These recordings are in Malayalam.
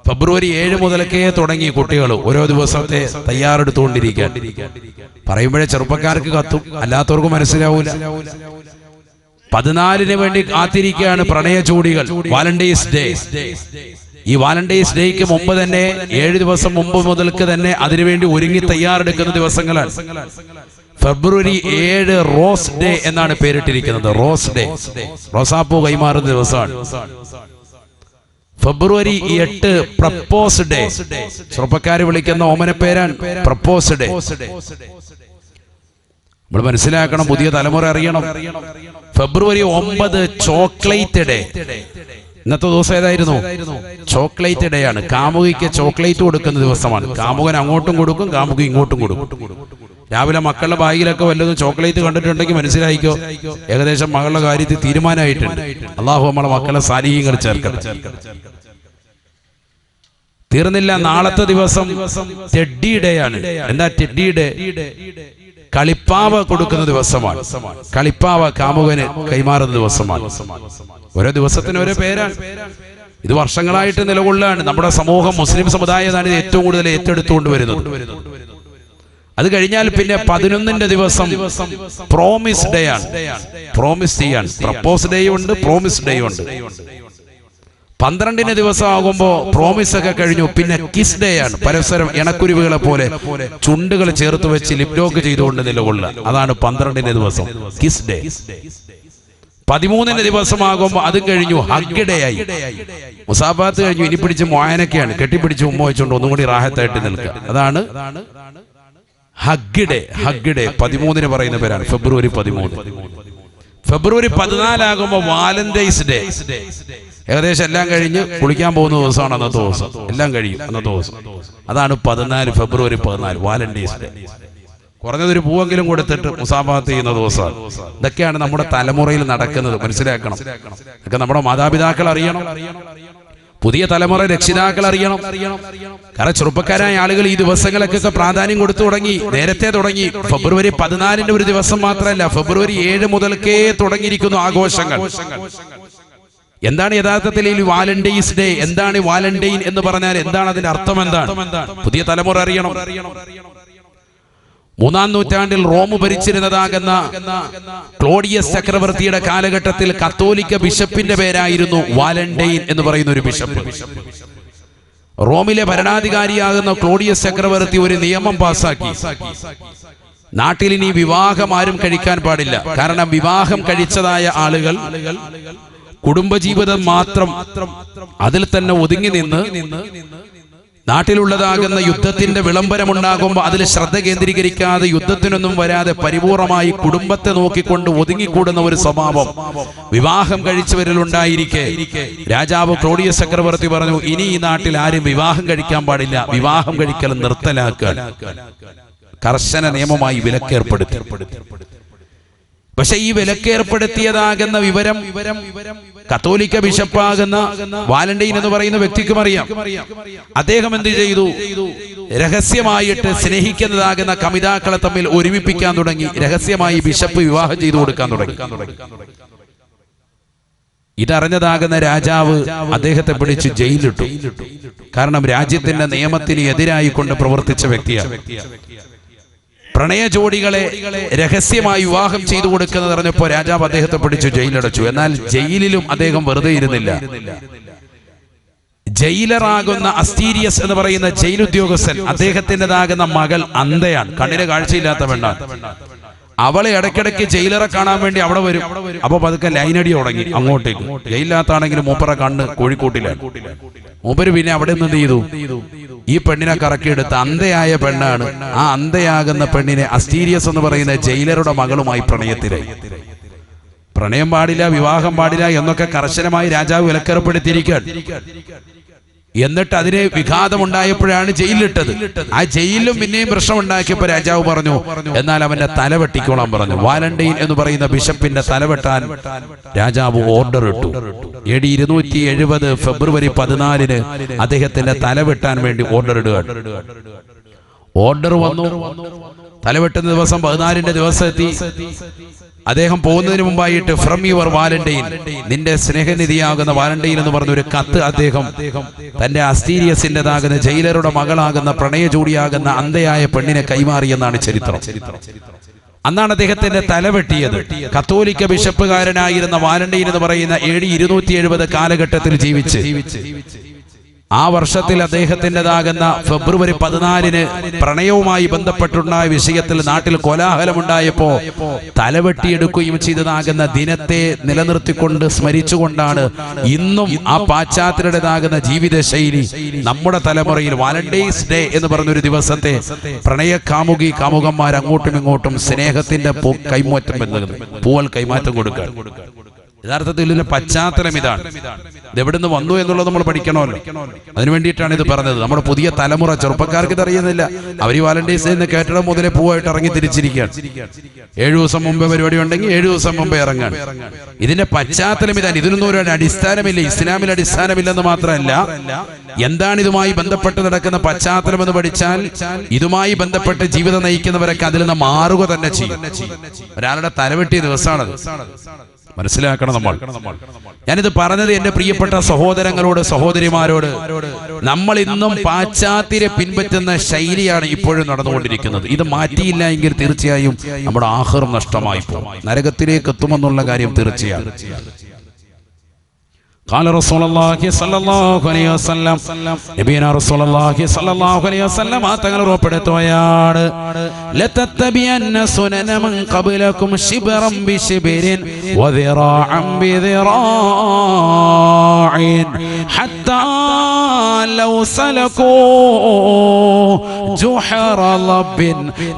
ഫെബ്രുവരി 7 മുതലൊക്കെ തുടങ്ങി കുട്ടികൾ ഓരോ ദിവസത്തെ തയ്യാറെടുത്തുകൊണ്ടിരിക്കാൻ. പറയുമ്പോഴേ ചെറുപ്പക്കാർക്ക് കത്തും, അല്ലാത്തവർക്ക് മനസ്സിലാവൂല. 14 വേണ്ടി കാത്തിരിക്കുകയാണ് പ്രണയ ജോഡികൾ. Valentine's day. ഈ വാലന്റൈൻസ് ഡേക്ക് മുമ്പ് തന്നെ 7 ദിവസം മുമ്പ് മുതൽക്ക് തന്നെ അതിനുവേണ്ടി ഒരുങ്ങി തയ്യാറെടുക്കുന്ന ദിവസങ്ങളാണ്. ഫെബ്രുവരി 7 റോസ് ഡേ എന്നാണ് പേരിട്ടിരിക്കുന്നത്. റോസ് ഡേ, റോസാപ്പൂ കൈമാറുന്ന ദിവസമാണ്. ഫെബ്രുവരി 8 പ്രപ്പോസ് ഡേ. ചെറുപ്പക്കാര് വിളിക്കുന്ന ഓമന പേരാണ് പ്രപ്പോസ് ഡേ. നമ്മൾ മനസ്സിലാക്കണം, പുതിയ തലമുറ അറിയണം. ഫെബ്രുവരി 9 ചോക്ലേറ്റ് ഡേ. ഇന്നത്തെ ദിവസം ഏതായിരുന്നു? ചോക്ലേറ്റ് ഡേ ആണ്. കാമുകിക്ക് ചോക്ലേറ്റ് കൊടുക്കുന്ന ദിവസമാണ്. കാമുകൻ അങ്ങോട്ടും കൊടുക്കും, കാമുകി ഇങ്ങോട്ടും കൊടുക്കും. രാവിലെ മക്കളുടെ ബാഗിലൊക്കെ വല്ലതും ചോക്ലേറ്റ് കണ്ടിട്ടുണ്ടെങ്കിൽ മനസ്സിലായിക്കോ, ഏകദേശം മകളുടെ കാര്യത്തിൽ തീരുമാനമായിട്ടുണ്ട്. അള്ളാഹു നമ്മളെ മക്കളെ സാലിഹീങ്ങൾ ചേർക്കട്ടെ. തീർന്നില്ല, നാളത്തെ ദിവസം ടെഡ്ഡി ഡേ ആണ്. എന്താ ടെഡ്ഡി ഡേ? കളിപ്പാവ കൊടുക്കുന്ന ദിവസമാണ്. കളിപ്പാവ കാമുകന് കൈമാറുന്ന ദിവസമാണ്. ഓരോ ദിവസത്തിന് ഓരോ പേരാണ്. ഇത് വർഷങ്ങളായിട്ട് നിലകൊള്ളാണ്. നമ്മുടെ സമൂഹം, മുസ്ലിം സമുദായമാണ് ഇത് ഏറ്റവും കൂടുതൽ ഏറ്റെടുത്തുകൊണ്ട് വരുന്നത്. അത് കഴിഞ്ഞാൽ പിന്നെ 11ന്റെ ദിവസം പ്രോമിസ് ഡേ ആണ്. പ്രോമിസ് ചെയ്യാൻ പ്രപ്പോസ് ഡേ ഉണ്ട്, പ്രോമിസ് ഡേ ഉണ്ട്. 12ന്റെ ദിവസം ആകുമ്പോ പ്രോമിസ് ഒക്കെ കഴിഞ്ഞു. പിന്നെ കിസ് ഡേ ആണ്. പരസ്പരം ഇണക്കുരുവികളെ പോലെ ചുണ്ടുകൾ ചേർത്ത് വെച്ച് ലിപ്ലോക്ക് ചെയ്തുകൊണ്ട് നിലകൊള്ളുക. അതാണ് 12ന്റെ ദിവസം കിസ് ഡേ. 13ന്റെ ദിവസമാകുമ്പോ അതും കഴിഞ്ഞു, ഹഗ് ഡേ ആയി. മുസാഫാത്ത് കഴിഞ്ഞു, ഇനി പിടിച്ച് മോയനൊക്കെയാണ്. കെട്ടിപ്പിടിച്ച് ഉമ്മ വെച്ചുകൊണ്ട് ഒന്നും കൂടി റാഹത്തായിട്ട് നിൽക്കുക. അതാണ് ഹഗ് ഡേ. ഹഗ് ഡേ 13ന് പറയുന്ന പേരാണ്. ഫെബ്രുവരി 13. ഫെബ്രുവരി 14 ആകുമ്പോ വാലന്റൈൻസ് ഡേ. ഏകദേശം എല്ലാം കഴിഞ്ഞ് കുളിക്കാൻ പോകുന്ന ദിവസമാണ് അന്നത്തെ ദിവസം. എല്ലാം കഴിയും അന്നത്തെ ദിവസം. അതാണ് 14, ഫെബ്രുവരി 14 വാലന്റൈൻസ് ഡേ. കുറഞ്ഞതൊരു പൂവെങ്കിലും കൊടുത്തിട്ട് മുസാഫാത്ത് ചെയ്യുന്ന ദിവസമാണ്. ഇതൊക്കെയാണ് നമ്മുടെ തലമുറയിൽ നടക്കുന്നത്. മനസ്സിലാക്കണം. ഇതൊക്കെ നമ്മുടെ മാതാപിതാക്കൾ അറിയണം, പുതിയ തലമുറ രക്ഷിതാക്കൾ അറിയണം. കാരണം ചെറുപ്പക്കാരായ ആളുകൾ ഈ ദിവസങ്ങളൊക്കെ പ്രാധാന്യം കൊടുത്തു തുടങ്ങി, നേരത്തെ തുടങ്ങി. ഫെബ്രുവരി 14 ഒരു ദിവസം മാത്രമല്ല, ഫെബ്രുവരി 7 മുതൽക്കേ തുടങ്ങിയിരിക്കുന്നു ആഘോഷങ്ങൾ. എന്താണ് യഥാർത്ഥത്തിൽ ഈ വാലന്റൈൻസ് ഡേ? എന്താണ് വാലന്റൈൻ എന്ന് പറഞ്ഞാൽ എന്താണ്? അതിന്റെ അർത്ഥം എന്താണ്? പുതിയ തലമുറ അറിയണം. 3-ാം നൂറ്റാണ്ടിൽ റോം ഭരിച്ചിരുന്നതാകുന്ന ക്ലോഡിയസ് ചക്രവർത്തിയുടെ കാലഘട്ടത്തിൽ കത്തോലിക്ക ബിഷപ്പിന്റെ പേരായിരുന്നു വാലന്റൈൻ എന്ന് പറയുന്ന ഒരു ബിഷപ്പ്. റോമിലെ ഭരണാധികാരിയാകുന്ന ക്ലോഡിയസ് ചക്രവർത്തി ഒരു നിയമം പാസാക്കി. നാട്ടിൽ ഇനി വിവാഹം ആരും കഴിക്കാൻ പാടില്ല. കാരണം വിവാഹം കഴിച്ചതായ ആളുകൾ കുടുംബജീവിതം മാത്രം അതിൽ തന്നെ ഒതുങ്ങി നിന്ന് നാട്ടിലുള്ളതാകുന്ന യുദ്ധത്തിന്റെ വിളംബരമുണ്ടാകുമ്പോൾ അതിൽ ശ്രദ്ധ കേന്ദ്രീകരിക്കാതെ യുദ്ധത്തിനൊന്നും വരാതെ പരിപൂർണമായി കുടുംബത്തെ നോക്കിക്കൊണ്ട് ഒതുങ്ങിക്കൂടുന്ന ഒരു സ്വഭാവം വിവാഹം കഴിച്ചവരിലുണ്ടായിരിക്കെ രാജാവ് ക്ലോഡിയസ് ചക്രവർത്തി പറഞ്ഞു, ഇനി ഈ നാട്ടിൽ ആരും വിവാഹം കഴിക്കാൻ പാടില്ല, വിവാഹം കഴിക്കൽ നിർത്തലാക്കാൻ കർശന നിയമമായി വിലക്കേർപ്പെടുത്തി. പക്ഷെ ഈ വിലക്കേർപ്പെടുത്തിയതാകുന്ന വിവരം കത്തോലിക്ക ബിഷപ്പാകുന്ന വാലന്റൈൻ എന്ന് പറയുന്ന വ്യക്തിക്കും അറിയാം. അദ്ദേഹം എന്ത് ചെയ്തു? രഹസ്യമായിട്ട് സ്നേഹിക്കുന്നതാകുന്ന കമിതാക്കളെ തമ്മിൽ ഒരുമിപ്പിക്കാൻ തുടങ്ങി. രഹസ്യമായി ബിഷപ്പ് വിവാഹം ചെയ്തു കൊടുക്കാൻ തുടങ്ങി. ഇതറിഞ്ഞതാകുന്ന രാജാവ് അദ്ദേഹത്തെ പിടിച്ച് ജയിലിലിട്ടു. കാരണം രാജ്യത്തിന്റെ നിയമത്തിന് എതിരായി കൊണ്ട് പ്രവർത്തിച്ച വ്യക്തിയാണ്. പ്രണയ ജോഡികളെ രഹസ്യമായി വിവാഹം ചെയ്തു കൊടുക്കുന്നത് അറിഞ്ഞപ്പോ രാജാവ് അദ്ദേഹത്തെ പിടിച്ചു ജയിലടച്ചു. എന്നാൽ ജയിലിലും അദ്ദേഹം വെറുതെ ഇരുന്നില്ല. ജയിലറാകുന്ന അസ്റ്റീരിയസ് എന്ന് പറയുന്ന ജയിൽ ഉദ്യോഗസ്ഥൻ, അദ്ദേഹത്തിൻ്റെതാകുന്ന മകൾ അന്ധയാണ്, കണ്ണിന് കാഴ്ചയില്ലാത്ത പെണ്ണാണ്. അവളെ ഇടയ്ക്കിടയ്ക്ക് ജയിലറെ കാണാൻ വേണ്ടി അവിടെ വരും. അപ്പൊ പതുക്കെ ലൈനടി തുടങ്ങി അങ്ങോട്ടേക്ക്. ജയിലിനകത്താണെങ്കിലും മൂപ്പറ കണ്ണ് കോഴിക്കോട്ടിലാണ്. മൂപ്പര് പിന്നെ അവിടെ നിന്ന് എന്ത് ചെയ്തു? ഈ പെണ്ണിനെ കറക്കിയെടുത്ത് അന്ധയായ പെണ്ണാണ്. ആ അന്ധയാകുന്ന പെണ്ണിനെ അസ്റ്റീരിയസ് എന്ന് പറയുന്ന ജയിലറുടെ മകളുമായി പ്രണയത്തിലായി. പ്രണയം പാടില്ല, വിവാഹം പാടില്ല എന്നൊക്കെ കർശനമായി രാജാവ് വിലക്കേർപ്പെടുത്തിയിരിക്കുകയാണ്. എന്നിട്ട് അതിന് വിഘാതമുണ്ടായപ്പോഴാണ് ജയിലിലിട്ടത്. ആ ജയിലിലും പിന്നെയും പ്രശ്നമുണ്ടാക്കിയപ്പോ രാജാവ് പറഞ്ഞു, എന്നാൽ അവന്റെ തല വെട്ടിക്കോളാൻ പറഞ്ഞു. വാലന്റൈൻ എന്ന് പറയുന്ന ബിഷപ്പിന്റെ തല വെട്ടാൻ രാജാവ് ഓർഡർ ഇട്ടു. AD 270 ഫെബ്രുവരി 14 അദ്ദേഹത്തിന്റെ തല വെട്ടാൻ വേണ്ടി ഓർഡർ ഇടുകയാണ്. ഓർഡർ വന്നു. തലവെട്ടുന്ന ദിവസം 14ന്റെ ദിവസം എത്തി. അദ്ദേഹം പോകുന്നതിന് മുമ്പായിട്ട് ഫ്രം യുവർ വാലന്റൈൻ, നിന്റെ സ്നേഹനിധിയാകുന്ന വാലന്റൈൻ എന്ന് പറഞ്ഞ ഒരു കത്ത് അദ്ദേഹം തന്റെ അസ്റ്റീരിയസിൻ്റെതാകുന്ന ജയിലറുടെ മകളാകുന്ന പ്രണയജോഡിയാകുന്ന അന്ധയായ പെണ്ണിനെ കൈമാറിയെന്നാണ് ചരിത്രം. അന്നാണ് അദ്ദേഹത്തിന്റെ തലവെട്ടിയത്. കത്തോലിക്ക ബിഷപ്പുകാരനായിരുന്ന വാലന്റൈൻ എന്ന് പറയുന്ന AD 270 കാലഘട്ടത്തിൽ ജീവിച്ച് ആ വർഷത്തിൽ അദ്ദേഹത്തിൻ്റെതാകുന്ന ഫെബ്രുവരി 14 പ്രണയവുമായി ബന്ധപ്പെട്ടുണ്ടായ വിഷയത്തിൽ നാട്ടിൽ കോലാഹലമുണ്ടായപ്പോ തലവെട്ടിയെടുക്കുകയും ചെയ്തതാകുന്ന ദിനത്തെ നിലനിർത്തിക്കൊണ്ട് സ്മരിച്ചുകൊണ്ടാണ് ഇന്നും ആ പാശ്ചാത്യരുടേതാകുന്ന ജീവിതശൈലി നമ്മുടെ തലമുറയിൽ വാലന്റൈൻസ് ഡേ എന്ന് പറഞ്ഞൊരു ദിവസത്തെ പ്രണയകാമുകി കാമുകന്മാർ അങ്ങോട്ടും ഇങ്ങോട്ടും സ്നേഹത്തിന്റെ കൈമാറ്റം പൂവൽ കൈമാറ്റം കൊടുക്കുക. യഥാർത്ഥത്തിൽ ഇതിന്റെ പശ്ചാത്തലം ഇതാണ്. ഇതെവിടുന്ന് വന്നു എന്നുള്ളത് നമ്മൾ പഠിക്കണമല്ലോ. അതിനു വേണ്ടിയിട്ടാണ് ഇത് പറഞ്ഞത്. നമ്മുടെ പുതിയ തലമുറ ചെറുപ്പക്കാർക്ക് ഇത് അറിയുന്നില്ല. അവർ വാലന്റൈൻസ് ഡേ എന്ന് കേട്ടിടം മുതലേ പൂവായിട്ട് ഇറങ്ങി തിരിച്ചിരിക്കുകയാണ്. 7 ദിവസം മുമ്പേ പരിപാടി ഉണ്ടെങ്കിൽ 7 ദിവസം മുമ്പേ ഇറങ്ങാൻ. ഇതിന്റെ പശ്ചാത്തലം ഇതാണ്. ഇതിനൊന്നും ഒരു അടിസ്ഥാനമില്ല. ഇസ്ലാമിൽ അടിസ്ഥാനമില്ലെന്ന് മാത്രമല്ല, എന്താണ് ഇതുമായി ബന്ധപ്പെട്ട് നടക്കുന്ന പശ്ചാത്തലം എന്ന് പഠിച്ചാൽ ഇതുമായി ബന്ധപ്പെട്ട് ജീവിതം നയിക്കുന്നവരൊക്കെ അതിൽ നിന്ന് മാറുക തന്നെ ചെയ്യും. ഒരാളുടെ തലവെട്ടിയ ദിവസമാണത്. മനസ്സിലാക്കണം നമ്മൾ. ഞാനിത് പറഞ്ഞത് എന്റെ പ്രിയപ്പെട്ട സഹോദരങ്ങളോട് സഹോദരിമാരോട്, നമ്മൾ ഇന്നും പാശ്ചാത്യരെ പിൻപറ്റുന്ന ശൈലിയാണ് ഇപ്പോഴും നടന്നുകൊണ്ടിരിക്കുന്നത്. ഇത് മാറ്റിയില്ല എങ്കിൽ തീർച്ചയായും നമ്മുടെ ആഖിറം നഷ്ടമായി പോകും, നരകത്തിലേക്ക് എത്തുമെന്നുള്ള കാര്യം തീർച്ചയാണ്. قال رسول الله صلى الله عليه وسلم നബിയനാ رسول الله صلى الله عليه وسلم തങ്ങൾ ഉറപ്പെടുത്തുകയാണ്, لتتبعن سنن من قبلكم شبرا بشبر وذراعا بذراع حتى لو سلكوا جحر لب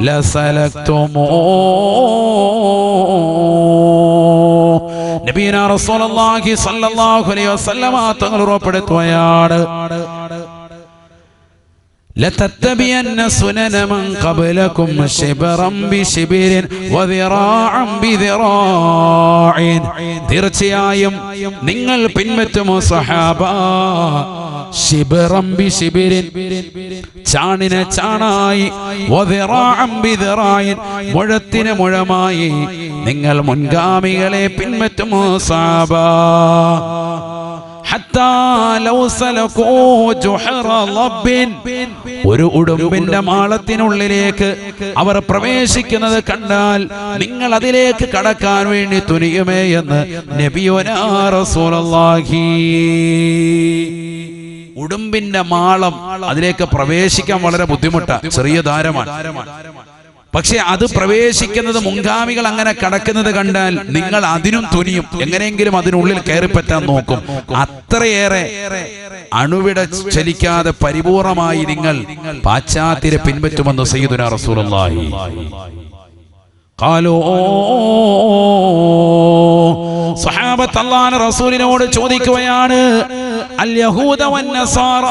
لسلكتموه. നബിയനാ റസൂലുള്ളാഹി സ്വല്ലല്ലാഹു അലൈഹി വസല്ലം തങ്ങൾ ഉറപ്പെടുത്തുകയാണ്, لتتبعن سنن من قبلكم شبرا بشبر وذراعا بذراع. തീർച്ചയായും നിങ്ങൾ പിൻപറ്റുമോ സഹാബ, ശിബറം ബിശിബിരിൻ, ചാണിന് ചാണായി, വദിറാഅൻ ബിദിറായിൻ, മുഴത്തിന് മുഴമായി നിങ്ങൾ മുൻഗാമികളെ പിൻപറ്റുമോ സഹാബ. ഒരു ഉടുമ്പിന്റെ മാളത്തിനുള്ളിലേക്ക് അവർ പ്രവേശിക്കുന്നത് കണ്ടാൽ നിങ്ങൾ അതിലേക്ക് കടക്കാൻ വേണ്ടി തുനിയുമേ എന്ന് നബിയുനാ റസൂലുള്ളാഹി. ഉടുമ്പിന്റെ മാളം, അതിലേക്ക് പ്രവേശിക്കാൻ വളരെ ബുദ്ധിമുട്ടാണ്, ചെറിയ ദ്വാരമാണ്. പക്ഷെ അത് പ്രവേശിക്കുന്നത് മുൻഗാമികൾ അങ്ങനെ കടക്കുന്നത് കണ്ടാൽ നിങ്ങൾ അതിനും തുനിയും, എങ്ങനെയെങ്കിലും അതിനുള്ളിൽ കയറിപ്പറ്റാൻ നോക്കും. അത്രയേറെ അണുവിട ചലിക്കാതെ പരിപൂർണമായി നിങ്ങൾ പാശ്ചാത്യരെ പിൻപറ്റുമെന്ന് സയ്യിദുനാ റസൂലുള്ളാഹി. സഹാബത്ത് അല്ലാഹുവിന്റെ റസൂലിനോട് ചോദിക്കുകയാണ്, അൽ യഹൂദ വന്നസാറ,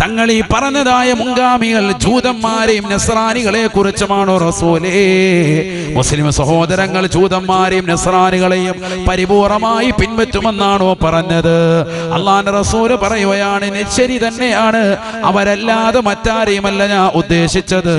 തങ്ങൾ ഈ പറഞ്ഞതായ മുൻഗാമികൾ ജൂതന്മാരെയും നസ്രാനികളെ കുറിച്ചുമാണോ റസൂലേ? മുസ്ലിം സഹോദരങ്ങൾ ജൂതന്മാരെയും നസ്രാനികളെയും പരിപൂർണമായി പിൻപറ്റുമെന്നാണോ പറഞ്ഞത്? അല്ലാഹുവിന്റെ റസൂല് പറയുകയാണ്, ശരി തന്നെയാണ്, അവരല്ലാതെ മറ്റാരെയുമല്ല ഞാൻ ഉദ്ദേശിച്ചത്.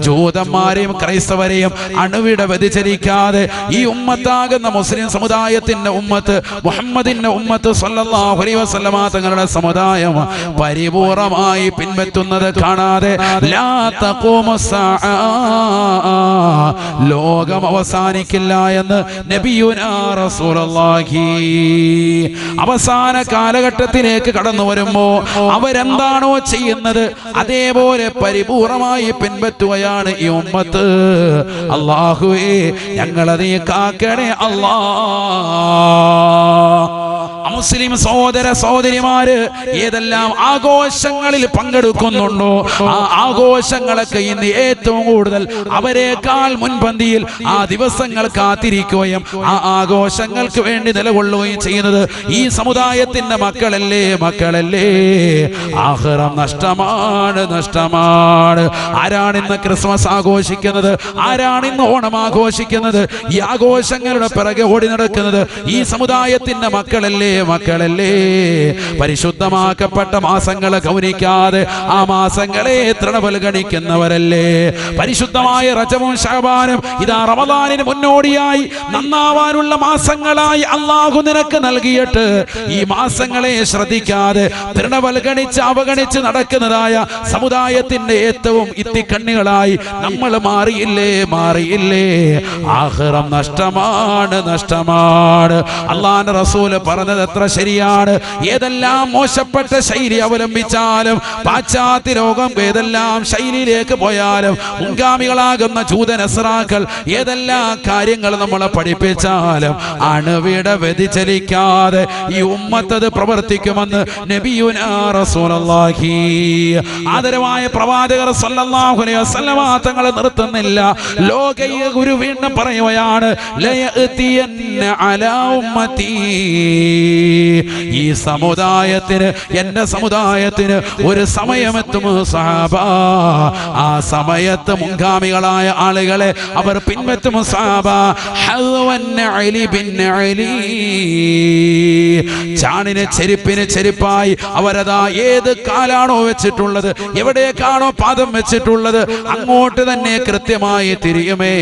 ജൂതന്മാരെയും ക്രൈസ്തവരെയും അണുവിട വ്യതിചരിക്കാതെ ഈ ഉമ്മത്താകുന്ന മുസ്ലിം സമുദായത്തിന്റെ ഉമ്മത്ത്, മുഹമ്മദിന്റെ ഉമ്മത്ത് സല്ലല്ലാഹു അലൈഹി വസല്ലമ തങ്ങളുടെ സമുദായം പരിപൂർണമായി പിൻപറ്റുന്നത് കാണാതെ ലാ തഖൂമു സ്സാഅ, ലോകം അവസാനിക്കില്ല എന്ന് നബിയുനാ റസൂലുള്ളാഹി. അവസാന കാലഘട്ടത്തിലേക്ക് കടന്നു വരുമ്പോ അവരെന്താണോ ചെയ്യുന്നത് അതേപോലെ പരിപൂർണമായി പിൻപറ്റുകയാണ് ഈ ഉമ്മത്ത്. അല്ലാഹുവേ, ഞങ്ങളതേ കാക്കണേ അല്ലാഹ്. മുസ്ലിം സഹോദര സഹോദരിമാര് ഏതെല്ലാം ആഘോഷങ്ങളിൽ പങ്കെടുക്കുന്നുണ്ടോ ആ ആഘോഷങ്ങളൊക്കെ ഇന്ന് ഏറ്റവും കൂടുതൽ അവരെക്കാൾ മുൻപന്തിയിൽ ആ ദിവസങ്ങൾ കാത്തിരിക്കുകയും ആ ആഘോഷങ്ങൾക്ക് വേണ്ടി നിലകൊള്ളുകയും ചെയ്യുന്നത് ഈ സമുദായത്തിന്റെ മക്കളല്ലേ. ആഖിറം നഷ്ടമാണ്, നഷ്ടമാണ്. ആരാണിന്ന് ക്രിസ്മസ് ആഘോഷിക്കുന്നത്? ആരാണിന്ന് ഓണം ആഘോഷിക്കുന്നത്? ഈ ആഘോഷങ്ങളുടെ പിറകെ ഓടി നടക്കുന്നത് ഈ സമുദായത്തിന്റെ മക്കളല്ലേ, മക്കളല്ലേ? പരിശുദ്ധമാക്കപ്പെട്ട മാസങ്ങളെ ഗൗനിക്കാതെ ആ മാസങ്ങളെ തൃണവൽഗണിക്കുന്നവരല്ലേ? പരിശുദ്ധമായ റജബും ശഅബാനും ഇതാ റമദാനിന് മുന്നോടിയായി നന്നാവാനുള്ള മാസങ്ങളായി അല്ലാഹു നിനക്ക് നൽകിയിട്ട് ഈ മാസങ്ങളെ ശ്രദ്ധിക്കാതെ തൃണവൽഗണിച്ച് അവഗണിച്ച് നടക്കുന്നതായ സമുദായത്തിന്റെ ഏറ്റവും ഇത്തിക്കണ്ണികളായി നമ്മൾ മാറിയില്ലേ? ആഖിറം നഷ്ടമാണ്. അല്ലാഹുവിന്റെ റസൂല് പറഞ്ഞത് എത്ര ശരിയാണ്. ഏതെല്ലാം മോശപ്പെട്ട ശൈലി അവലംബിച്ചാലും, പാശ്ചാത്യ ലോകം ഏതെല്ലാം ശൈലിയിലേക്ക് പോയാലും, മുൻഗാമികളാകുന്ന ജൂതനസ്രാക്കൾ ഏതെല്ലാം കാര്യങ്ങൾ നമ്മളെ പഠിപ്പിച്ചാലും അണുവിട വ്യതിചലിക്കാതെ ഈ ഉമ്മത്തത് പ്രവർത്തിക്കുമെന്ന് നബിയുനാ റസൂലുള്ളാഹി. ആദരവായ പ്രവാചകർ സല്ലല്ലാഹു അലൈഹി വസല്ലമ തങ്ങൾ നിർത്തുന്നില്ല. ലോകൈക ഗുരു വീണ്ടും പറയുകയാണ്, ലയഅതിയന്ന അലാ ഉമ്മതി. ഈ സമുദായത്തിന്, എന്റെ സമുദായത്തിന് ഒരു സമയമെത്തും സഹാബ. ആ സമയത്ത് മുൻഗാമികളായ ആളുകളെ അവർ പിൻപറ്റും സഹാബ. ചാണിന് ചെരുപ്പിന് ചെരുപ്പായി അവരതാ ഏത് കാലാണോ വെച്ചിട്ടുള്ളത്, എവിടേക്കാണോ പാദം വെച്ചിട്ടുള്ളത്, അങ്ങോട്ട് തന്നെ കൃത്യമായി തിരിയുമേ.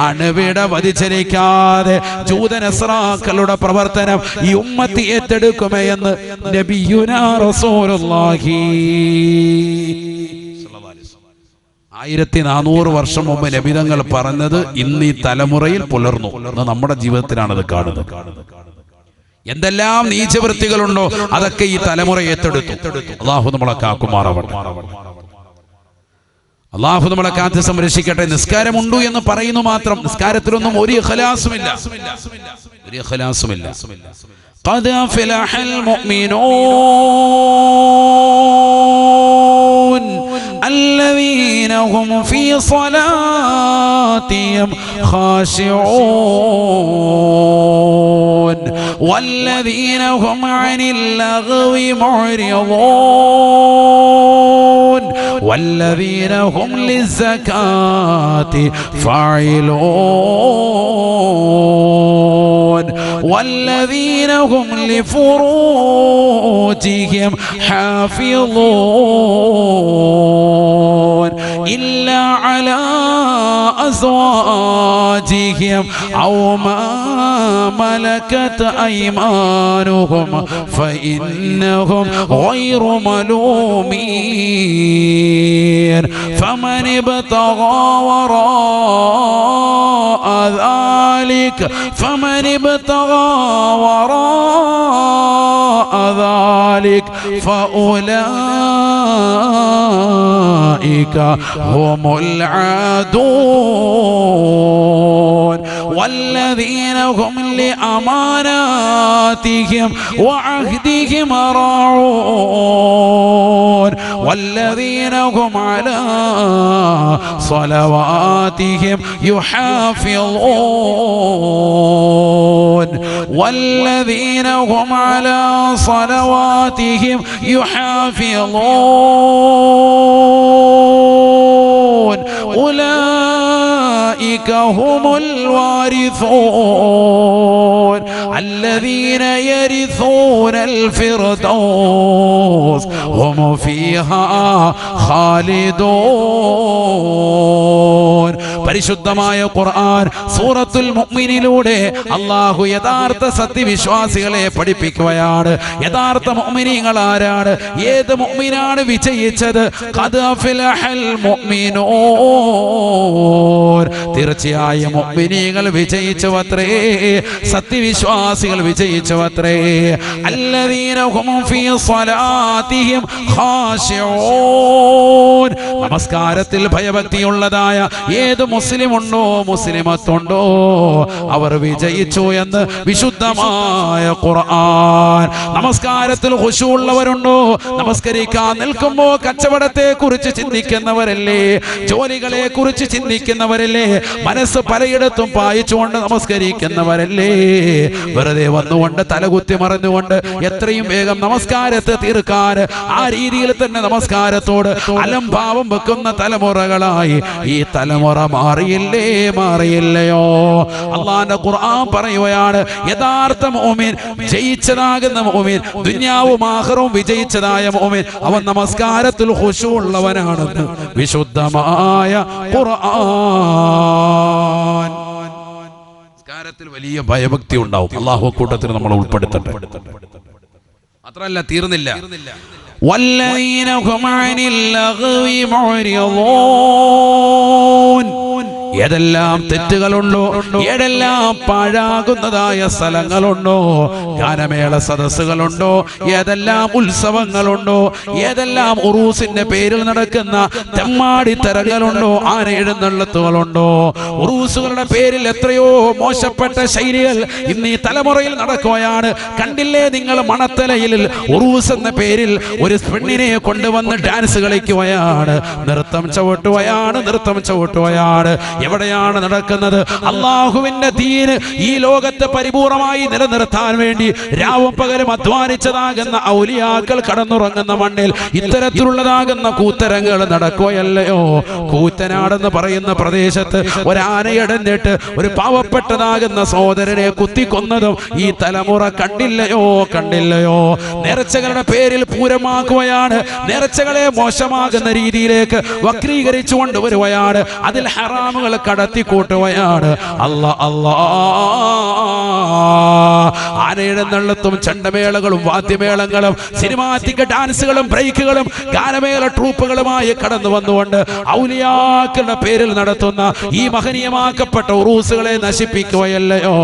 അണുവിട വ്യതിചലിക്കാതെ ജൂതനസ്രാക്കളുടെ പ്രവർത്തനം ഈ ഉമ്മത്തി ഏറ്റെടുക്കുമേ എന്ന് നബിയുനാ റസൂലുള്ളാഹി. 1400 വർഷം മുമ്പ് നബിതങ്ങൾ പറഞ്ഞത് ഇന്ന് ഈ തലമുറയിൽ പുലർന്നു. നമ്മുടെ ജീവിതത്തിലാണത് കാണുന്നത്. എന്തെല്ലാം നീചവൃത്തികളുണ്ടോ അതൊക്കെ ഈ തലമുറ ഏറ്റെടുത്തു. അല്ലാഹു നമ്മളെ കാക്കുമാറാവട്ടെ. അല്ലാഹു നമ്മളെ കാത്ത് സംരക്ഷിക്കട്ടെ. നിസ്കാരമുണ്ടു എന്ന് പറയുന്നു മാത്രം, നിസ്കാരത്തിലൊന്നും ഒരു ഇഖ്ലാസുമില്ല. ഖദ് അഫ്ലഹൽ മുഅ്മിനൂൻ الذين هم في صلاتهم خاشعون والذين هم عن اللغو معرضون والذين هم للزكاة فاعلون والذين هم لفروجهم حافظون إلا على أزواجهم أو ما ملكت أيمانهم فإنهم غير ملومين فمن ابتغى وراء ذلك فأولئك هم العادون والذين هم لأماناتهم وعهدهم راعون والذين هم على صلواتهم يحافظون والذين هم على صلواتهم يحافظون أولئك هم الوارثون الذين يرثون الفردوس هم فيها خالدون. പരിശുദ്ധമായ ഖുർആൻ സൂറത്തുൽ മുഅ്മിനിലൂടെ അല്ലാഹു യഥാർത്ഥ സത്യവിശ്വാസികളെ പഠിപ്പിക്കുകയാണ്. യഥാർത്ഥ മുഅ്മിനീങ്ങൾ ആരാണ്? ഏത് മുഅ്മിനാണ് വിജയിച്ചത്? ഖദ് അഫ്ലഹൽ മുഅ്മിനൂൻ. തീർച്ചയായും മുഅ്മിനീങ്ങൾ വിജയിച്ചുവത്രേ, സത്യവിശ്വാസികൾ വിജയിച്ചുവത്രേ. അല്ലദീന ഹും ഫീ സ്വലാത്തിഹിം ഖാശിഊൻ. നമസ്കാരത്തിൽ ഭയഭക്തിയുള്ളതായ ഏത് മുസ്ലിമുണ്ടോ, മുസ്ലിമത്തുണ്ടോ, അവർ വിജയിച്ചു എന്ന് വിശുദ്ധമായ ഖുർആൻ. നമസ്കാരത്തിൽ ഖുശൂഉള്ളവരുണ്ടോ? നമസ്കരിക്കാൻ നിൽക്കുമ്പോൾ കച്ചവടത്തെ കുറിച്ച് ചിന്തിക്കുന്നവരല്ലേ, ജോലികളെ കുറിച്ച് ചിന്തിക്കുന്നവരല്ലേ, മനസ്സ് പലയിടത്തും പായിച്ചുകൊണ്ട് നമസ്കരിക്കുന്നവരല്ലേ, വെറുതെ വന്നുകൊണ്ട് തലകുത്തി കുത്തിമറിഞ്ഞുകൊണ്ട് എത്രയും വേഗം നമസ്കാരത്തെ തീർക്കാൻ ആ രീതിയിൽ തന്നെ നമസ്കാരത്തോട് അലംഭാവം വെക്കുന്ന തലമുറകളായി ഈ തലമുറ മാറിയില്ലയോ? അല്ലാഹുവിന്റെ ഖുർആൻ പറയുകയാണ്, യഥാർത്ഥ മുഅ്മിൻ, ജയിച്ചതാകുന്ന മുഅ്മിൻ, ദുനിയാവും ആഖിറവും വിജയിച്ചതായ മുഅ്മിൻ, അവൻ നമസ്കാരത്തിൽ ഖുശൂ ഉള്ളവനാണെന്ന് വിശുദ്ധമായ ഖുർആൻ. നമസ്കാരത്തിൽ വലിയ ഭയഭക്തി ഉണ്ടാവും. അല്ലാഹു കൂട്ടത്തിൽ നമ്മൾ ഉൾപ്പെടുത്തട്ടെ. മാത്രമല്ല, തീർന്നില്ല. വല്ലദീന ഹും അനിൽ ലഗ്വി മുഅ്രിദൂൻ. ഏതെല്ലാം തെറ്റുകളുണ്ടോ, ഏതെല്ലാം പാഴാകുന്നതായ സ്ഥലങ്ങളുണ്ടോ, ഗാനമേള സദസ്സുകളുണ്ടോ, ഏതെല്ലാം ഉത്സവങ്ങളുണ്ടോ, ഏതെല്ലാം ഉറൂസിന്റെ പേരിൽ നടക്കുന്ന തെമ്മാടിത്തരങ്ങളുണ്ടോ, ആന എഴുന്നള്ളത്തുകളുണ്ടോ, ഉറൂസുകളുടെ പേരിൽ എത്രയോ മോശപ്പെട്ട ശൈലികൾ ഇന്ന് ഈ തലമുറയിൽ നടക്കുകയാണ്. കണ്ടില്ലേ നിങ്ങൾ, മണത്തലയിൽ ഉറൂസ് എന്ന പേരിൽ ഒരു പെണ്ണിനെ കൊണ്ടുവന്ന് ഡാൻസ് കളിക്കുകയാണ്, നൃത്തം ചവിട്ടുകയാണ്. എവിടെയാണ് നടക്കുന്നത്? അള്ളാഹുവിന്റെ ദീന് ഈ ലോകത്തെ പരിപൂർണമായി നിലനിർത്താൻ വേണ്ടി രാവും പകലും അധ്വാനിച്ചതാകുന്ന ഔലിയാക്കൾ കടന്നുറങ്ങുന്ന മണ്ണിൽ ഇത്തരത്തിലുള്ളതാകുന്ന കൂത്തരങ്ങൾ നടക്കുകയല്ലയോ? കൂറ്റനാടെന്ന് പറയുന്ന പ്രദേശത്ത് ഒരാനയടഞ്ഞിട്ട് ഒരു പാവപ്പെട്ടതാകുന്ന സഹോദരനെ കുത്തിക്കൊന്നതും ഈ തലമുറ കണ്ടില്ലയോ? നേർച്ചകളുടെ പേരിൽ പൂരമാക്കുകയാണ്, നേർച്ചകളെ മോശമാകുന്ന രീതിയിലേക്ക് വക്രീകരിച്ചു കൊണ്ടുവരുകയാണ്, അതിൽ ഹറാമുകൾ കടത്തിക്കൂട്ടുകയാണ്. ആനയെഴുന്നള്ളത്തും ചെണ്ടമേളകളും വാദ്യമേളങ്ങളും സിനിമാറ്റിക് ഡാൻസുകളും ബ്രേക്കുകളും ഗാനമേള ട്രൂപ്പുകളുമായി കടന്നു വന്നുകൊണ്ട് ഔലിയാക്കളുടെ പേരിൽ നടത്തുന്ന ഈ മഹനീയമാക്കപ്പെട്ട ഉറൂസുകളെ നശിപ്പിക്കുകയല്ലയോ?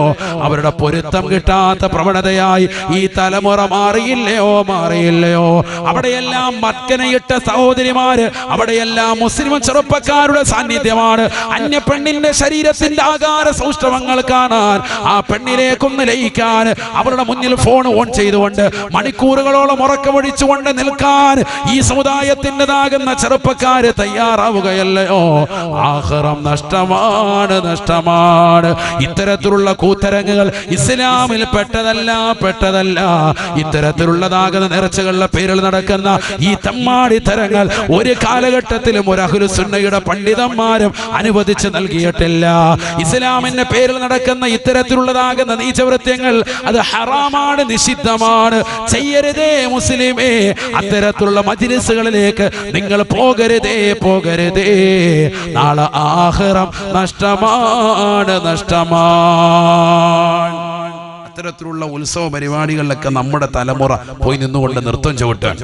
അവരുടെ പൊരുത്തം കിട്ടാത്ത പ്രവണതയായി ഈ തലമുറ മാറിയില്ലയോ? അവിടെയെല്ലാം മക്കനയിട്ട സഹോദരിമാര്, അവിടെയെല്ലാം മുസ്ലിം ചെറുപ്പക്കാരുടെ സാന്നിധ്യമാണ്. അന്യ പെണ്ണിന്റെ ശരീരത്തിന്റെ ആകാര സൗഷ്ഠവങ്ങൾ കാണാൻ, ആ പെണ്ണിലേക്കൊന്ന് ലയിക്കാൻ, അവരുടെ മുന്നിൽ ഫോൺ ഓൺ ചെയ്തുകൊണ്ട് മണിക്കൂറുകളോളം ഉറക്കമൊഴിച്ചുകൊണ്ട് നിൽക്കാൻ ഈ സമുദായത്തിൻ്റെതാകുന്ന ചെറുപ്പക്കാര് തയ്യാറാവുകയല്ലയോ? ആഖിറം നഷ്ടമാണ്. ഇത്തരത്തിലുള്ള കൂത്തരങ്ങുകൾ ഇസ്ലാമിൽ പെട്ടതല്ല. ഇത്തരത്തിലുള്ളതാകുന്ന നേർച്ചകളുടെ പേരിൽ നടക്കുന്ന ഈ തമ്മാടിത്തരങ്ങൾ ഒരു കാലഘട്ടത്തിലും ഒരു അഹ്ലുസുന്നയുടെ പണ്ഡിതന്മാരും അനുവദിച്ചു നൽകിയിട്ടില്ല. ഇസ്ലാമിന്റെ പേരിൽ നടക്കുന്ന ഇത്തരത്തിലുള്ളതാകുന്ന നീചവൃത്യങ്ങൾ അത് ഹറാമാണ്, നിഷിദ്ധമാണ്. ചെയ്യരുതേ മുസ്ലിമേ. അത്തരത്തിലുള്ള മജ്‌ലിസുകളിലേക്ക് നിങ്ങൾ പോകരുതേ. നാളെ ആഖിറം നഷ്ടമാണ്. അത്തരത്തിലുള്ള ഉത്സവ പരിപാടികളിലൊക്കെ നമ്മുടെ തലമുറ പോയി നിന്നുകൊണ്ട് നൃത്തം ചവിട്ടാൻ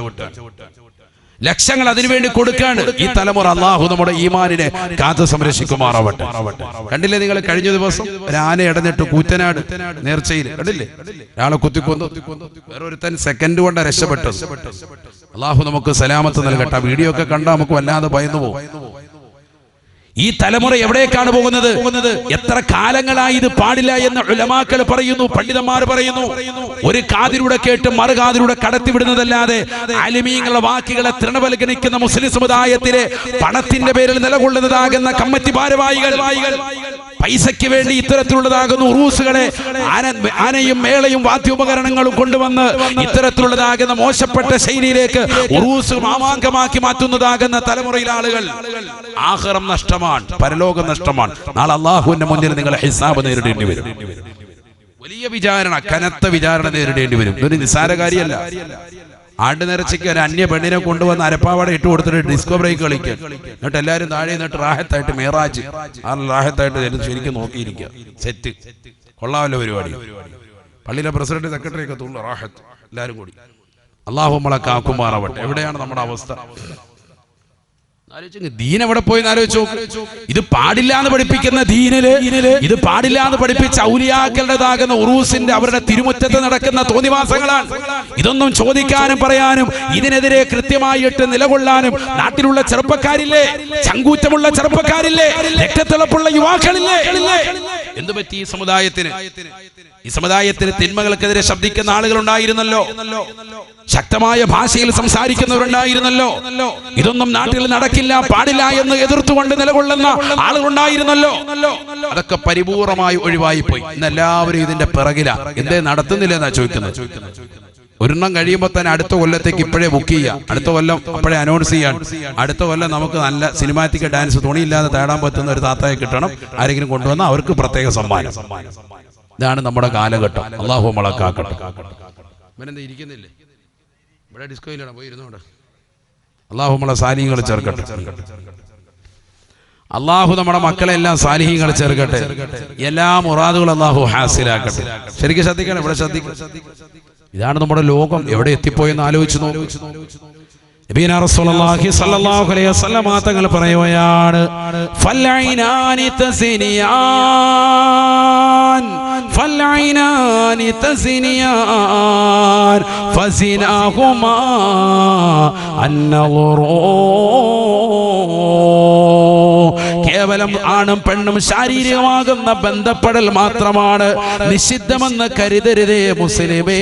ലക്ഷങ്ങൾ അതിനുവേണ്ടി കൊടുക്കാണ് ഈ തലമുറ. അള്ളാഹു നമ്മുടെ ഈമാനിനെ കാത്തു സംരക്ഷിക്കുമാറാവട്ടെ. കണ്ടില്ലേ നിങ്ങൾ, കഴിഞ്ഞ ദിവസം ഒരു ആന ഇടഞ്ഞിട്ട് കൂറ്റനാട് നേർച്ചയിൽ കണ്ടില്ലേ, ഒരാളെ കുത്തിക്കൊന്നു, വേറൊരുത്തൻ സെക്കൻഡ് കൊണ്ട് രക്ഷപ്പെട്ടത്. അള്ളാഹു നമുക്ക് സലാമത്ത് നൽകട്ടെ. വീഡിയോ ഒക്കെ കണ്ടാൽ നമുക്ക് വല്ലാതെ ഭയന്നു പോകും. ഈ തലമുറ എവിടേക്കാണ് പോകുന്നത്? എത്ര കാലങ്ങളായി ഇത് പാടില്ല എന്ന് ഉലമാക്കൾ പറയുന്നു, പണ്ഡിതന്മാർ പറയുന്നു. ഒരു കാതിലൂടെ കേട്ട് മറുകാതിലൂടെ കടത്തിവിടുന്നതല്ലാതെ ആലിമീങ്ങളുടെ വാക്കുകളെ തൃണവൽഗണിക്കുന്ന മുസ്ലിം സമുദായത്തിലെ പണത്തിന്റെ പേരിൽ നിലകൊള്ളുന്നതാകുന്ന കമ്മിറ്റി ഭാരവാഹികൾ പൈസയ്ക്ക് വേണ്ടി ഇത്തരത്തിലുള്ളതാകുന്ന ഉറൂസുകളെ ആനയും മേളയും വാദ്യോപകരണങ്ങളും കൊണ്ടുവന്ന് ഇത്തരത്തിലുള്ളതാകുന്ന മോശപ്പെട്ട ശൈലിയിലേക്ക് ഉറൂസ് മാമാങ്കമാക്കി മാറ്റുന്നതാകുന്ന തലമുറയിലെ ആളുകൾ. ആഖിറം നഷ്ടമാണ്, പരലോകം നഷ്ടമാണ്. നാളെ അള്ളാഹുവിന്റെ മുന്നിൽ നിങ്ങൾ ഹിസാബ് നേരിടേണ്ടി വരും. വലിയ വിചാരണ, കനത്ത വിചാരണ നേരിടേണ്ടി വരും. ഇതൊരു നിസ്സാര കാര്യമല്ല. ആണ്ട് നിറച്ചിക്ക് ഒരു അന്യ പെണ്ണിനെ കൊണ്ടുവന്ന് അരപ്പാവട ഇട്ട് കൊടുത്തിട്ട് ഡിസ്കോ ബ്രേക്ക് കളിക്കുക, എന്നിട്ട് എല്ലാവരും താഴെ നിന്നിട്ട് റാഹത്തായിട്ട് മേറാജ് ആ റാഹത്തായിട്ട് ശരിക്കും നോക്കിയിരിക്കുക. സെറ്റ് കൊള്ളാമല്ലോ പരിപാടി. പള്ളിയിലെ പ്രസിഡന്റ് സെക്രട്ടറി ഒക്കെ തുള്ള റാഹത്ത് എല്ലാവരും കൂടി. അള്ളാഹു നമ്മളെ കാക്കുമാറാവട്ടെ. എവിടെയാണ് നമ്മുടെ അവസ്ഥ? ദീൻ എവിടെ പോയി ആലോചിച്ചു. ഇത് പാടില്ല എന്ന് പഠിപ്പിക്കുന്ന ദീനില്, ഇത് പാടില്ല എന്ന് പഠിപ്പിച്ച ഔലിയാക്കളുടേതാകുന്ന ഉറൂസിന്റെ അവരുടെ തിരുമുറ്റത്ത് നടക്കുന്ന തോന്നിവാസങ്ങളാണ്. ഇതൊന്നും ചോദിക്കാനും പറയാനും ഇതിനെതിരെ കൃത്യമായിട്ട് നിലകൊള്ളാനും നാട്ടിലുള്ള ചെറുപ്പക്കാരില്ലേ, ചങ്കൂറ്റമുള്ള ചെറുപ്പക്കാരില്ലേ, രക്തത്തിളപ്പുള്ള യുവാക്കളില്ലേ? എന്തു പറ്റി ഈ സമുദായത്തിന്? ഈ സമുദായത്തിന് തിന്മകൾക്കെതിരെ ശബ്ദിക്കുന്ന ആളുകളുണ്ടായിരുന്നല്ലോ, ശക്തമായ ഭാഷയിൽ സംസാരിക്കുന്നവരുണ്ടായിരുന്നല്ലോ, ഇതൊന്നും നാട്ടിൽ നടക്കില്ല പാടില്ല എന്ന് എതിർത്തുകൊണ്ട് നിലകൊള്ളുന്ന ആളുകളുണ്ടായിരുന്നല്ലോ. അതൊക്കെ പരിപൂർണമായി ഒഴിവായി പോയി. ഇന്ന് എല്ലാവരും ഇതിന്റെ പിറകിലാ. എന്തേ നടത്തുന്നില്ല എന്നാ ചോദിക്കുന്നത്. ഒരെണ്ണം കഴിയുമ്പോൾ തന്നെ അടുത്ത കൊല്ലത്തേക്ക് ഇപ്പോഴേ ബുക്ക് ചെയ്യാം, അടുത്ത കൊല്ലം അപ്പോഴേ അനൗൺസ് ചെയ്യാൻ. അടുത്ത കൊല്ലം നമുക്ക് നല്ല സിനിമാറ്റിക് ഡാൻസ് തുണിയില്ലാതെ തേടാൻ പറ്റുന്ന ഒരു താത്തയെ കിട്ടണം, ആരെങ്കിലും കൊണ്ടുവന്ന അവർക്ക് പ്രത്യേക സമ്മാനം. ഇതാണ് നമ്മുടെ കാലഘട്ടം. അള്ളാഹു മുളക്കാക്കട്ടെ. ഇവനെന്താ ഇരിക്കുന്നില്ലേ? ഇവിടെ ഡിസ്കോയിലാണ്, പോയി ഇരുന്നോടെ. അള്ളാഹു നമ്മളെ സാലിഹ്യങ്ങൾ ചേർക്കട്ടെ. അള്ളാഹു നമ്മുടെ മക്കളെല്ലാം സാലിഹ്യങ്ങൾ ചേർക്കട്ടെ. എല്ലാ മുറാദുകളും അള്ളാഹു ഹാസിലാക്കട്ടെ. ശരിക്കും ശ്രദ്ധിക്കണം, ഇവിടെ ശ്രദ്ധിക്കണം. ഇതാണ് നമ്മുടെ ലോകം എവിടെ എത്തിപ്പോയെന്ന് ആലോചിച്ചു നോക്കൂ. നബിയന റസൂലുള്ളാഹി സ്വല്ലല്ലാഹു അലൈഹി വസല്ലം തങ്ങൾ പറയുകയാണ്, ഫൽഐനാനി തസിനിയാൻ ഫൽഐനാനി തസിനിയാൻ ഫസിനാഹുമാ അന്നളുറൂ. കേവലം ആണും പെണ്ണും ശാരീരികമാകുന്ന ബന്ധപ്പെടൽ മാത്രമാണ് നിഷിദ്ധമെന്ന് കരുതരുതേ മുസ്ലിമേ,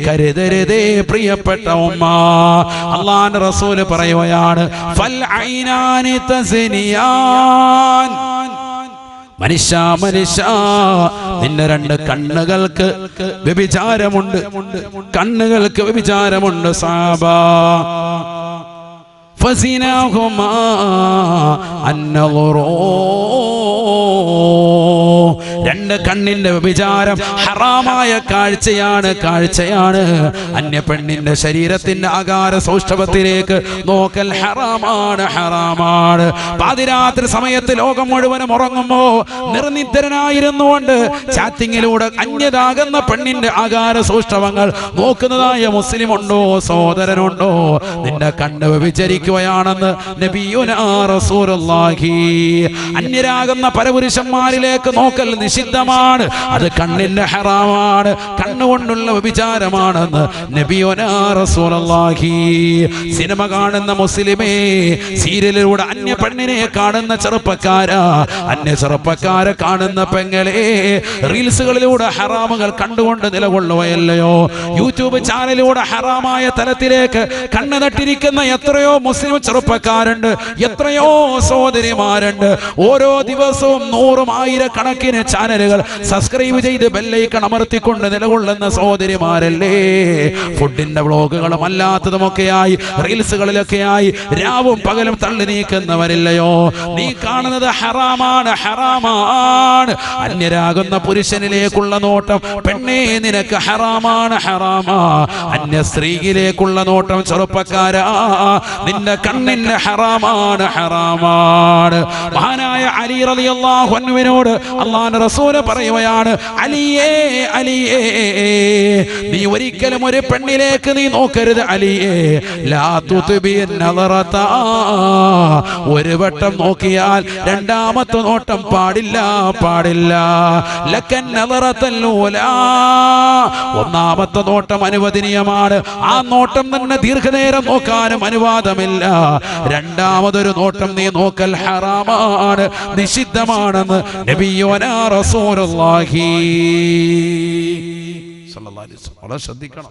കരുതരുതേ പ്രിയപ്പെട്ട ഉമ്മ. അല്ലാഹുവിന്റെ റസൂല് പറയുകയാണ്, ഫൽഐനാനി തസ്നിയാൻ. മനുഷ്യ മനുഷ്യ, നിന്റെ രണ്ട് കണ്ണുകൾക്ക് വ്യഭിചാരമുണ്ട്, കണ്ണുകൾക്ക് വ്യഭിചാരമുണ്ട് സഹാബാ. ഫസിനാഹുമാ അന്നളുറൂ. രണ്ട് കണ്ണിന്റെ വ്യഭിചാരം ഹറാമായ കാഴ്ചയാണ്, കാഴ്ചയാണ്. അന്യ പെണ്ണിന്റെ ശരീരത്തിന്റെ ആകാര സൗഷ്ഠവത്തിലേക്ക് നോക്കൽ ഹറാമാണ്, ഹറാമാണ്. പാതിരാത്രി സമയത്ത് ലോകം മുഴുവനും ഉറങ്ങുമ്പോ നിർനിദ്രനായിരുന്നുകൊണ്ട് ചാറ്റിങ്ങിലൂടെ അന്യതാകുന്ന പെണ്ണിന്റെ ആകാര സൗഷ്ഠവങ്ങൾ നോക്കുന്നതായ മുസ്ലിം ഉണ്ടോ, സഹോദരനുണ്ടോ? നിന്റെ കണ്ണ് വ്യഭിചരിക്കുകയാണെന്ന് നബിയുനാ റസൂലുള്ളാഹി. അന്യരാകുന്ന പരപുരുഷന്മാരിലേക്ക് നോക്കൽ നിഷിദ്ധമാണ്, അത് കണ്ണിന്റെ ഹറാമാണ്, കണ്ണുകൊണ്ടുള്ള വ്യഭിചാരമാണെന്ന് നബിയുനാ റസൂലുള്ളാഹി. സിനിമ കാണുന്ന മുസ്ലിമേ, സീരിയലിലൂടെ അന്യ പെണ്ണിനെ കാണുന്ന ചെറുപ്പക്കാരാ, അന്യ ചെറുപ്പക്കാരെ കാണുന്ന പെങ്ങളെ, റീൽസുകളിലൂടെ ഹറാമുകൾ കണ്ടുകൊണ്ട് നിലകൊള്ളുകയല്ലയോ? യൂട്യൂബ് ചാനലിലൂടെ ഹറാമായ തലത്തിലേക്ക് കണ്ണു നട്ടിരിക്കുന്ന എത്രയോ മുസ്ലിം ചെറുപ്പക്കാരുണ്ട്, എത്രയോ സഹോദരിമാരുണ്ട്. ഓരോ ദിവസവും 100,000 ചാനലുകൾ സബ്സ്ക്രൈബ് ചെയ്ത് ബെല്ലൈക്കൺ അമർത്തിക്കൊണ്ട് നിലകൊള്ളുന്ന സഹോദരിമാരല്ലേ? ഫുഡിന്റെ വ്ളോഗുകളും അല്ലാത്തതുമൊക്കെയായി റീൽസുകളിലൊക്കെയായി രാവും പകലും തള്ളി നീക്കുന്നവരില്ലയോ? നീ കാണുന്നത് ഹറാമാണ്, ഹറാമാണ്. അന്യരാകുന്ന പുരുഷനിലേക്കുള്ള നോട്ടം പെണ്ണേ നിനക്ക് ഹറാമാണ്, ഹറാമാ. അന്യ സ്ത്രീയിലേക്കുള്ള നോട്ടം ചെറുപ്പക്കാരാ, നിന്റെ കണ്ണിന് ഹറാമാണ്, ഹറാമാണ്. മഹാനായ അലി റളിയല്ലാഹു അൻഹുവിനോട് അല്ലാഹുവിന്റെ റസൂൽ പറയുകയാണ്, അലിയേ അലിയേ, നീ ഒരിക്കലും ഒരു പെണ്ണിലേക്ക് നീ നോക്കരുത് അലിയേ. ലാ തുത്ബി നദറത, ഒരു വട്ടം നോക്കിയാൽ രണ്ടാമത്തെ നോട്ടം പാടില്ല, പാടില്ല. ലക്കൻ നദറത്തുൽ ഊലാ, ഒന്നാമത്തെ നോട്ടം അനുവദനീയമാണ്, ആ നോട്ടം തന്നെ ദീർഘനേരം നോക്കാനും അനുവാദമില്ല. രണ്ടാമതൊരു നോട്ടം നീ നോക്കൽ ഹറാമാണ്, നിഷിദ്ധമാണെന്ന് നബിയുനാ റസൂലുള്ളാഹി സ്വല്ലല്ലാഹു അലൈഹി വസല്ലം. വളരെ ശ്രദ്ധിക്കണം.